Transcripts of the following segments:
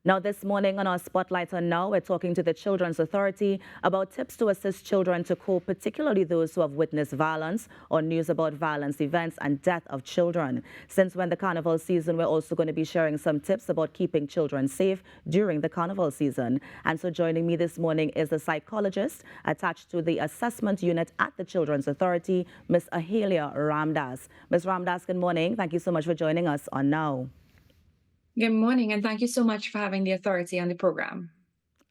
Now, this morning on our Spotlight on Now, we're talking to the Children's Authority about tips to assist children to cope, particularly those who have witnessed violence or news about violence events and death of children. Since when the carnival season, we're also going to be sharing some tips about keeping children safe during the carnival season. And so joining me this morning is a psychologist attached to the assessment unit at the Children's Authority, Ms. Ahhalia Ramdass. Ms. Ramdass, good morning. Thank you so much for joining us on Now. Good morning, and thank you so much for having the authority on the program.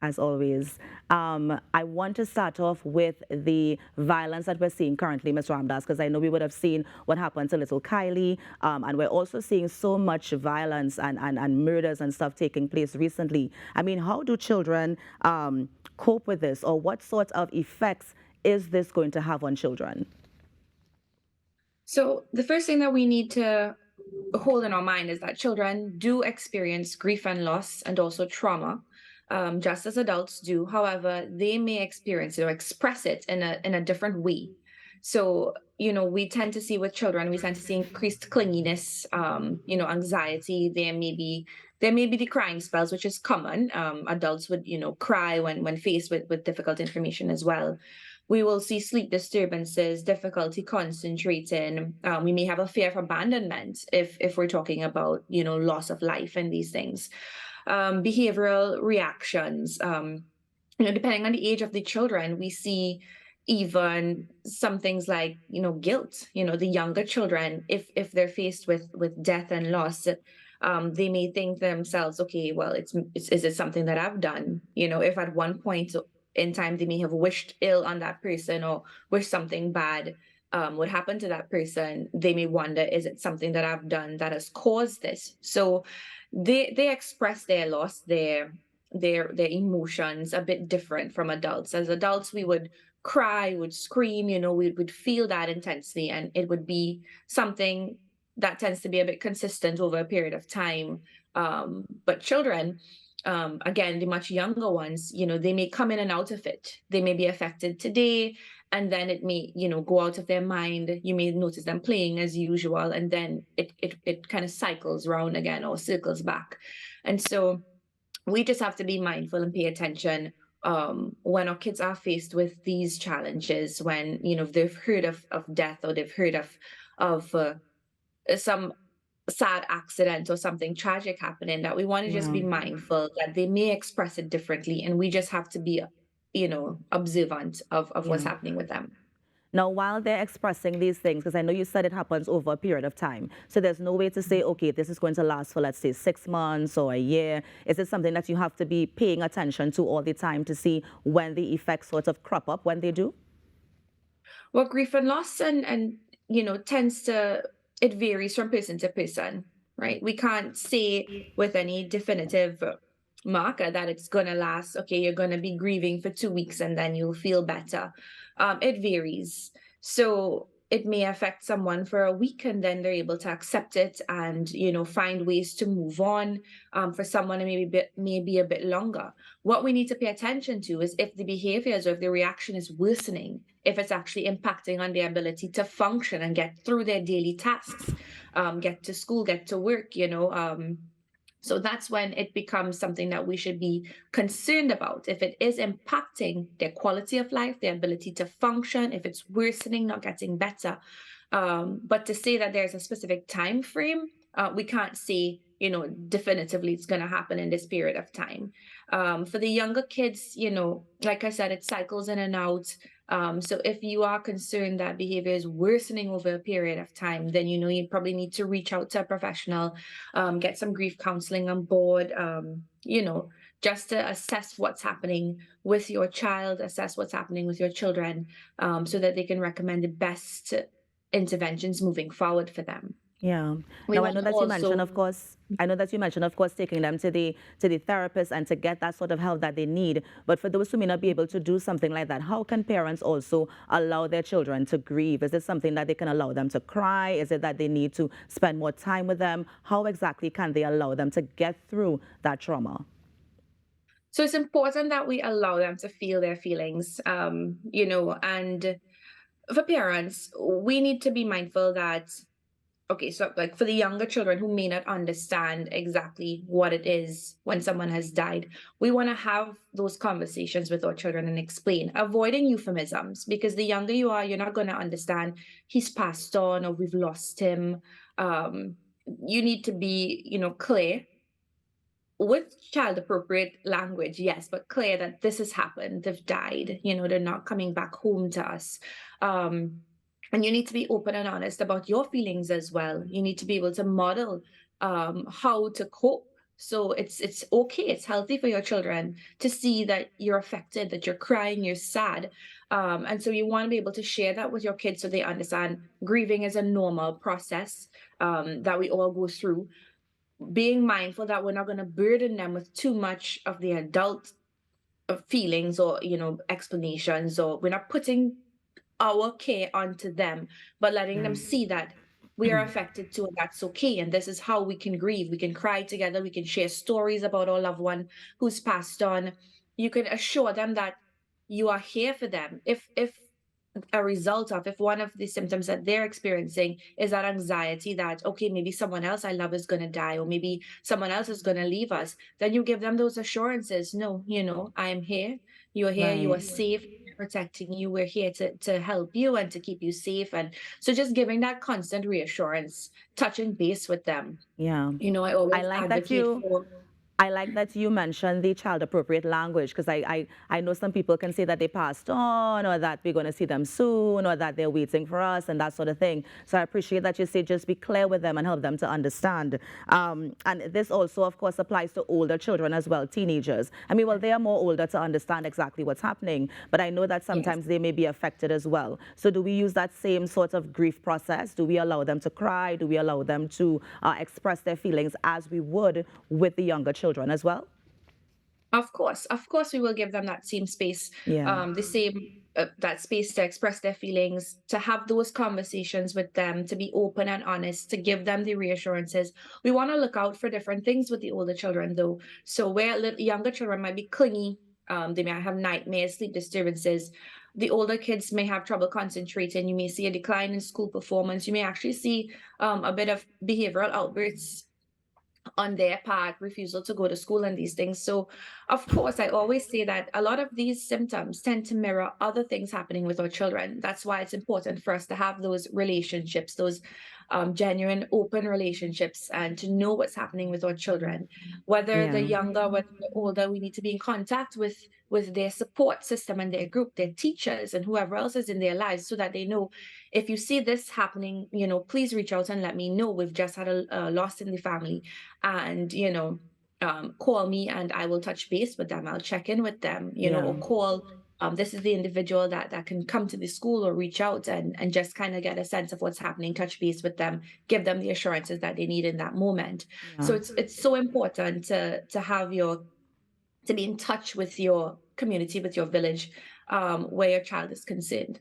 As always. I want to start off with the violence that we're seeing currently, Ms. Ramdass, because I know we would have seen what happened to little Kylie, and we're also seeing so much violence and murders and stuff taking place recently. I mean, how do children cope with this, or what sort of effects is this going to have on children? So, the first thing that we need to hold in our mind is that children do experience grief and loss and also trauma, just as adults do. However, they may experience it or express it in a different way. So, we tend to see with children, we tend to see increased clinginess, anxiety. There may be the crying spells, which is common. Adults would, cry when faced with difficult information as well. We will see sleep disturbances, difficulty concentrating. We may have a fear of abandonment if we're talking about loss of life and these things. Behavioral reactions. Depending on the age of the children, we see even some things like guilt. The younger children, if they're faced with death and loss, they may think themselves, okay, well, is it something that I've done? If at one point in time they may have wished ill on that person or wished something bad would happen to that person, they may wonder, is it something that I've done that has caused this? So they express their loss, their emotions a bit different from adults. As adults, we would cry, would scream, we would feel that intensely, and it would be something that tends to be a bit consistent over a period of time. But children, again, the much younger ones, they may come in and out of it. They may be affected today, and then it may, go out of their mind. You may notice them playing as usual, and then it kind of cycles round again or circles back. And so we just have to be mindful and pay attention when our kids are faced with these challenges, when they've heard of death, or they've heard of some sad accident or something tragic happening, that we want to just Yeah. be mindful that they may express it differently, and we just have to be observant of what's Yeah. happening with them. Now, while they're expressing these things, because I know you said it happens over a period of time, so there's no way to say, okay, this is going to last for, let's say, 6 months or a year. Is it something that you have to be paying attention to all the time to see when the effects sort of crop up when they do? Well, grief and loss and tends to, it varies from person to person, right? We can't say with any definitive marker that it's gonna last. Okay, you're gonna be grieving for 2 weeks and then you'll feel better. It varies. So it may affect someone for a week and then they're able to accept it and find ways to move on. For someone, it may be a bit longer. What we need to pay attention to is if the behaviors or if the reaction is worsening, if it's actually impacting on their ability to function and get through their daily tasks, get to school, get to work. So that's when it becomes something that we should be concerned about. If it is impacting their quality of life, their ability to function, if it's worsening, not getting better. But to say that there's a specific time frame, we can't say, definitively it's going to happen in this period of time. For the younger kids, like I said, it cycles in and out. So if you are concerned that behavior is worsening over a period of time, then you probably need to reach out to a professional, get some grief counseling on board, just to assess what's happening with your child, assess what's happening with your children, so that they can recommend the best interventions moving forward for them. Yeah. We Now I want know to that you mentioned, also of course, I know that you mentioned, of course, taking them to the therapist and to get that sort of help that they need. But for those who may not be able to do something like that, how can parents also allow their children to grieve? Is it something that they can allow them to cry? Is it that they need to spend more time with them? How exactly can they allow them to get through that trauma? So it's important that we allow them to feel their feelings, and for parents, we need to be mindful that okay, so like for the younger children who may not understand exactly what it is when someone has died, we want to have those conversations with our children and explain, avoiding euphemisms, because the younger you are, you're not going to understand he's passed on or we've lost him. Um, you need to be, clear with child appropriate language, yes, but clear that this has happened, they've died, they're not coming back home to us. um and you need to be open and honest about your feelings as well. You need to be able to model how to cope. So it's okay, it's healthy for your children to see that you're affected, that you're crying, you're sad. And so you want to be able to share that with your kids so they understand grieving is a normal process that we all go through, being mindful that we're not going to burden them with too much of the adult feelings or explanations, or we're not putting our care onto them, but letting them see that we are affected too, and that's okay. And this is how we can grieve. We can cry together. We can share stories about our loved one who's passed on. You can assure them that you are here for them. If a result of, if one of the symptoms that they're experiencing is that anxiety that, okay, maybe someone else I love is going to die, or maybe someone else is going to leave us, then you give them those assurances. No, I am here. You're here. You are Right. safe. We're protecting you. We're here to help you and to keep you safe. And so just giving that constant reassurance, touching base with them. Yeah. I I always like that advocate you for. I like that you mentioned the child appropriate language, because I know some people can say that they passed on, or that we're going to see them soon, or that they're waiting for us and that sort of thing. So I appreciate that you say just be clear with them and help them to understand. And this also, of course, applies to older children as well, teenagers. I mean, well, they are more older to understand exactly what's happening, but I know that Yes. sometimes they may be affected as well. So do we use that same sort of grief process? Do we allow them to cry? Do we allow them to express their feelings as we would with the younger children as well? Of course, we will give them that same space, Yeah. the same that space to express their feelings, to have those conversations with them, to be open and honest, to give them the reassurances. We want to look out for different things with the older children, though. So where younger children might be clingy, they may have nightmares, sleep disturbances. The older kids may have trouble concentrating. You may see a decline in school performance. You may actually see a bit of behavioral outbursts on their part, refusal to go to school and these things. So, of course, I always say that a lot of these symptoms tend to mirror other things happening with our children. That's why it's important for us to have those relationships, those genuine, open relationships, and to know what's happening with our children. Whether they're Yeah. younger, whether they're older, we need to be in contact with their support system and their group, their teachers, and whoever else is in their lives, so that they know if you see this happening, please reach out and let me know. We've just had a loss in the family, and call me and I will touch base with them. I'll check in with them, Yeah. or call. This is the individual that can come to the school, or reach out and just kind of get a sense of what's happening, touch base with them, give them the assurances that they need in that moment. So Yeah. it's so important to have to be in touch with your community, with your village, where your child is concerned.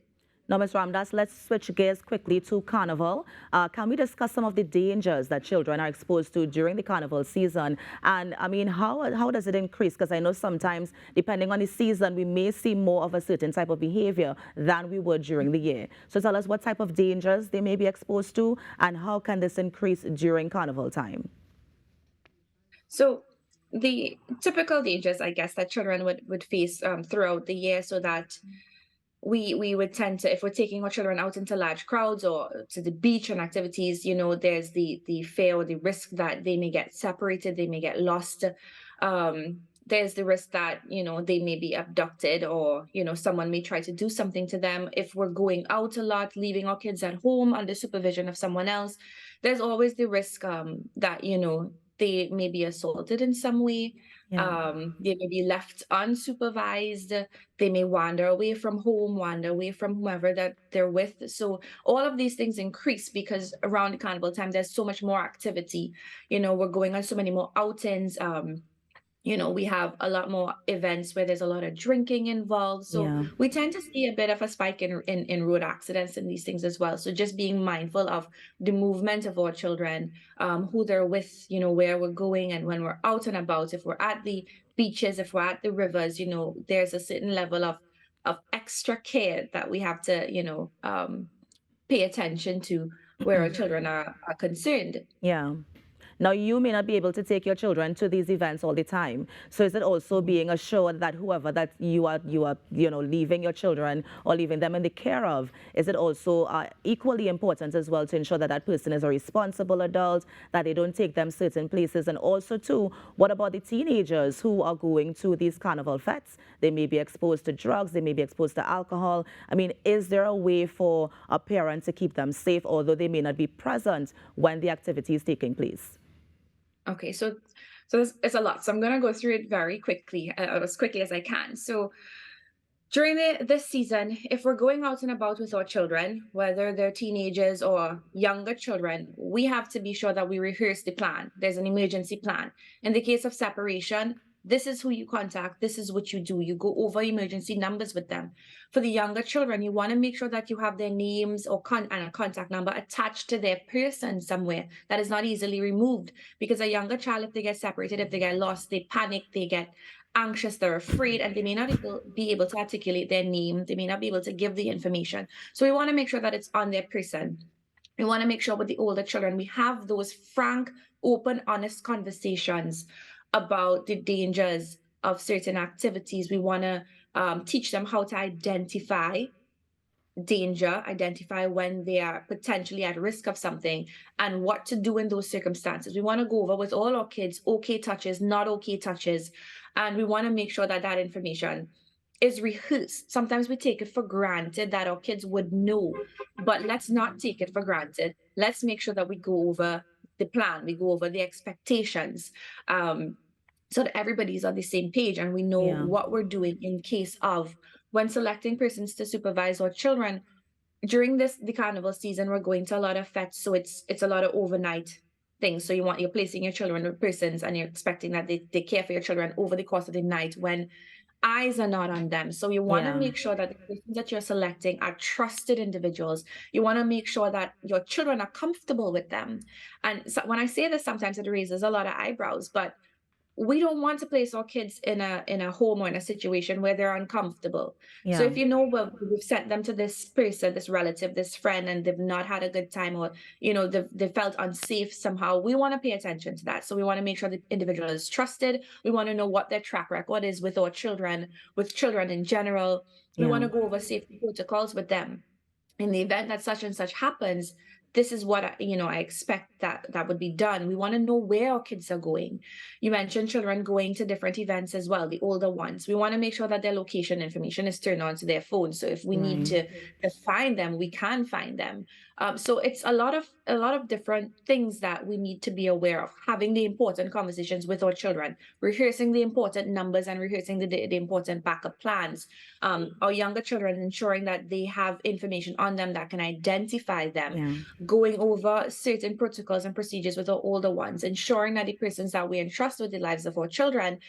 Now, Ms. Ramdass, let's switch gears quickly to Carnival. Can we discuss some of the dangers that children are exposed to during the Carnival season? And I mean, how does it increase? Because I know sometimes, depending on the season, we may see more of a certain type of behavior than we would during the year. So tell us what type of dangers they may be exposed to, and how can this increase during Carnival time? So the typical dangers, I guess, that children would face throughout the year, so that we would tend to, if we're taking our children out into large crowds or to the beach and activities, there's the fear or the risk that they may get separated, they may get lost. There's the risk that they may be abducted, or someone may try to do something to them. If we're going out a lot, leaving our kids at home under supervision of someone else, there's always the risk that they may be assaulted in some way. Yeah. They may be left unsupervised. They may wander away from home, wander away from whoever that they're with. So all of these things increase because around the carnival time, there's so much more activity. We're going on so many more outings. We have a lot more events where there's a lot of drinking involved. So Yeah. we tend to see a bit of a spike in road accidents and these things as well. So just being mindful of the movement of our children, who they're with, where we're going, and when we're out and about, if we're at the beaches, if we're at the rivers, there's a certain level of extra care that we have to, pay attention to. where our children are concerned. Yeah. Now, you may not be able to take your children to these events all the time. So is it also being assured that whoever that you are, leaving your children or leaving them in the care of, is it also equally important as well to ensure that that person is a responsible adult, that they don't take them certain places? And also, too, what about the teenagers who are going to these carnival fetes? They may be exposed to drugs, they may be exposed to alcohol. I mean, is there a way for a parent to keep them safe, although they may not be present when the activity is taking place? Okay, so it's a lot. So I'm gonna go through it very quickly, as quickly as I can. So during this season, if we're going out and about with our children, whether they're teenagers or younger children, we have to be sure that we rehearse the plan. There's an emergency plan. In the case of separation, this is who you contact, this is what you do. You go over emergency numbers with them. For the younger children, you want to make sure that you have their names or and a contact number attached to their person somewhere that is not easily removed. Because a younger child, if they get separated, if they get lost, they panic, they get anxious, they're afraid, and they may not be able to articulate their name. They may not be able to give the information. So we want to make sure that it's on their person. We want to make sure with the older children, we have those frank, open, honest conversations about the dangers of certain activities. We want to teach them how to identify danger, identify when they are potentially at risk of something, and what to do in those circumstances. We want to go over with all our kids okay touches, not okay touches, and we want to make sure that that information is rehearsed. Sometimes we take it for granted that our kids would know, but let's not take it for granted. Let's make sure that we go over the plan, we go over the expectations, so that everybody's on the same page and we know Yeah. what we're doing in case of when selecting persons to supervise our children. During the carnival season, we're going to a lot of fetes, so it's a lot of overnight things. So you're placing your children with persons and you're expecting that they care for your children over the course of the night when eyes are not on them. So you want to Yeah. make sure that the persons that you're selecting are trusted individuals. You want to make sure that your children are comfortable with them. And so when I say this, sometimes it raises a lot of eyebrows, but we don't want to place our kids in a home or in a situation where they're uncomfortable. So Yeah. if you know, well, we've sent them to this person, this relative, this friend, and they've not had a good time, or they felt unsafe somehow, we want to pay attention to that. So we want to make sure the individual is trusted. We want to know what their track record is with our children, with children in general. We want Yeah. to go over safety protocols with them. In the event that such and such happens, this is what I expect that would be done. We want to know where our kids are going. You mentioned children going to different events as well, the older ones. We want to make sure that their location information is turned on to their phone. So if we need Right. to find them, we can find them. So it's a lot of different things that we need to be aware of. Having the important conversations with our children, rehearsing the important numbers, and rehearsing the important backup plans. Our younger children, ensuring that they have information on them that can identify them, Yeah. going over certain protocols and procedures with our older ones, ensuring that the persons that we entrust with the lives of our children,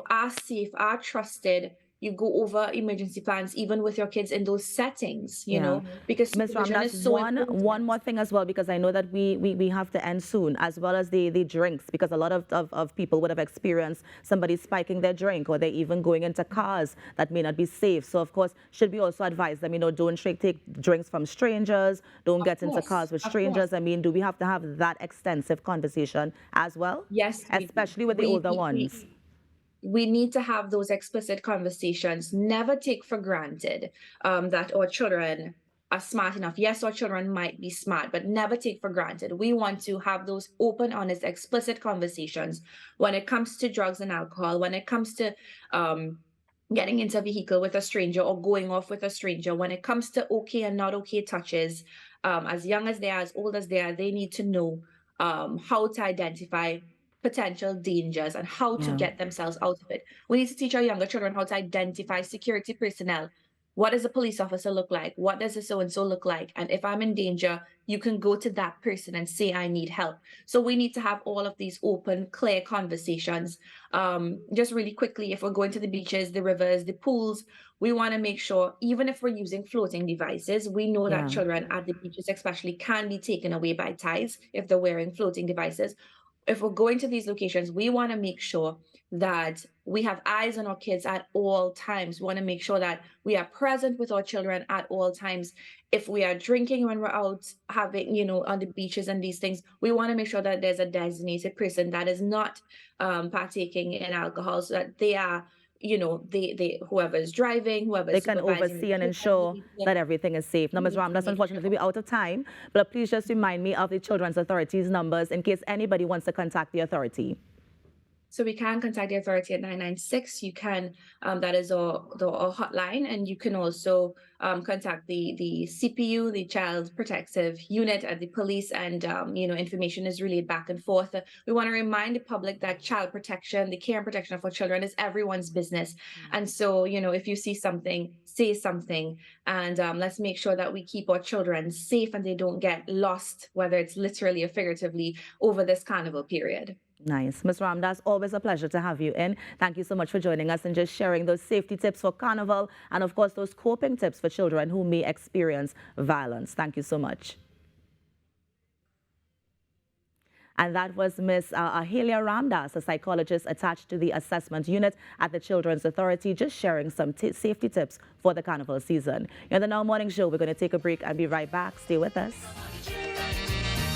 are safe, are trusted. You go over emergency plans even with your kids in those settings, Yeah. because Ms. supervision Ramdass, is so one important. more thing as well, because I know that we have to end soon, as well as the drinks, because a lot of people would have experienced somebody spiking their drink, or they're even going into cars that may not be safe. So, of course, should we also advise them, don't take drinks from strangers, don't Of get into course, cars with of course. strangers? I mean, do we have to have that extensive conversation as well, Yes, we do. especially with the older ones? We need to have those explicit conversations. Never take for granted that our children are smart enough. Yes, our children might be smart, but never take for granted. We want to have those open, honest, explicit conversations when it comes to drugs and alcohol, when it comes to um, getting into a vehicle with a stranger or going off with a stranger, when it comes to okay and not okay touches. As young as they are, as old as they are, they need to know how to identify potential dangers and how to Yeah. get themselves out of it. We need to teach our younger children how to identify security personnel. What does a police officer look like? What does a so and so look like? And if I'm in danger, you can go to that person and say, I need help. So we need to have all of these open, clear conversations. Just really quickly, if we're going to the beaches, the rivers, the pools, we want to make sure, even if we're using floating devices, we know that Yeah. children at the beaches, especially, can be taken away by tides if they're wearing floating devices. if we're going to these locations, we want to make sure that we have eyes on our kids at all times. We want to make sure that we are present with our children at all times. If we are drinking when we're out having, on the beaches and these things, we want to make sure that there's a designated person that is not partaking in alcohol, so that they are, they whoever's driving, They whoever's can supervising the oversee and kids, ensure yeah, that everything is safe. Now, Ms. we need to Ramdass, make unfortunately, sure. we're out of time, but please just remind me of the Children's Authority's numbers in case anybody wants to contact the authority. So we can contact the authority at 996. You can, that is our hotline, and you can also contact the CPU, the Child Protective Unit at the police, and information is relayed back and forth. We want to remind the public that child protection, the care and protection of our children, is everyone's business. And so, if you see something, say something, and let's make sure that we keep our children safe and they don't get lost, whether it's literally or figuratively, over this carnival period. Nice. Ms. Ramdass, always a pleasure to have you in. Thank you so much for joining us and just sharing those safety tips for Carnival and, of course, those coping tips for children who may experience violence. Thank you so much. And that was Ms. Ahhalia Ramdass, a psychologist attached to the assessment unit at the Children's Authority, just sharing some safety tips for the Carnival season. In the Now Morning Show, we're going to take a break and be right back. Stay with us.